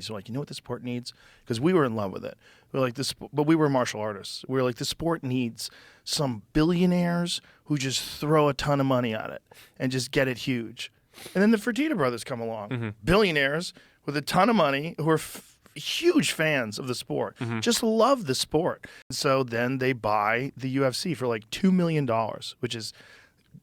So like, you know what the sport needs? Because we were in love with it. We were like this, but we were martial artists. We were like, the sport needs some billionaires who just throw a ton of money at it and just get it huge. And then the Fertitta brothers come along, billionaires with a ton of money who are huge fans of the sport, just love the sport. So then they buy the UFC for like $2 million, which is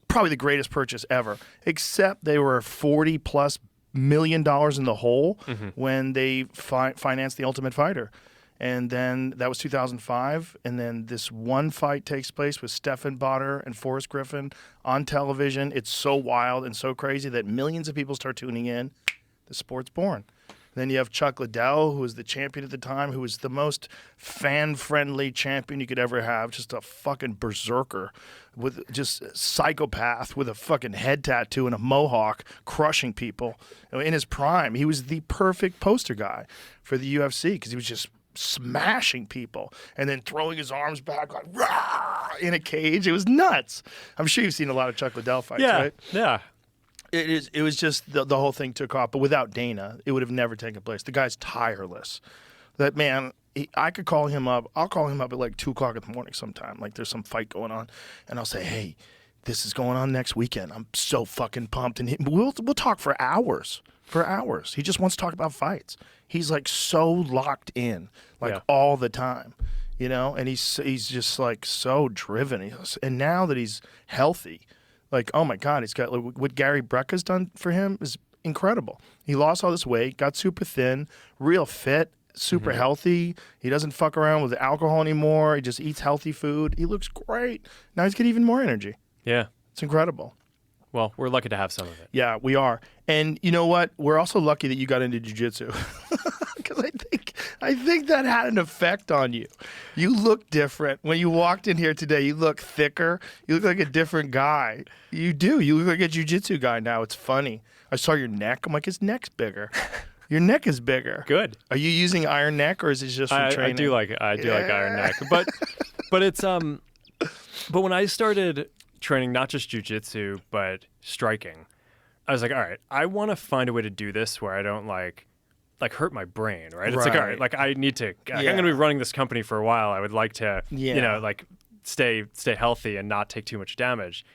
probably the greatest purchase ever, except they were $40+ million in the hole when they financed the Ultimate Fighter. And then that was 2005. And then this one fight takes place with Stephan Bonnar and Forrest Griffin on television. It's so wild and so crazy that millions of people start tuning in. The sport's born. Then you have Chuck Liddell, who was the champion at the time, who was the most fan-friendly champion you could ever have, just a fucking berserker, with just a psychopath with a fucking head tattoo and a mohawk, crushing people. In his prime, he was the perfect poster guy for the UFC because he was just smashing people and then throwing his arms back like rah, in a cage. It was nuts. I'm sure you've seen a lot of Chuck Liddell fights, right? Yeah. It was just the whole thing took off, but without Dana, it would have never taken place. The guy's tireless. That man, I could call him up. I'll call him up at like 2 o'clock in the morning sometime. Like there's some fight going on, and I'll say, "Hey, this is going on next weekend. I'm so fucking pumped." And we'll talk for hours. For hours. He just wants to talk about fights. He's like so locked in, like all the time, you know. And he's just like so driven. And now that he's healthy. Like, oh my God, he's got what Gary Brecka's done for him is incredible. He lost all this weight, got super thin, real fit, super healthy. He doesn't fuck around with alcohol anymore. He just eats healthy food. He looks great. Now he's got even more energy. Yeah. It's incredible. Well, we're lucky to have some of it. Yeah, we are. And you know what? We're also lucky that you got into jiu-jitsu. Because I think that had an effect on you. You look different. When you walked in here today, you look thicker. You look like a different guy. You do. You look like a jiu-jitsu guy now. It's funny. I saw your neck. I'm like, his neck's bigger. Your neck is bigger. Good. Are you using iron neck or is it just from training? I do like iron neck. But it's but when I started training not just jiu-jitsu but striking, I was like, all right, I want to find a way to do this where I don't like hurt my brain, right? It's like, all right, like I need to, I'm going to be running this company for a while. I would like to, you know, like stay healthy and not take too much damage.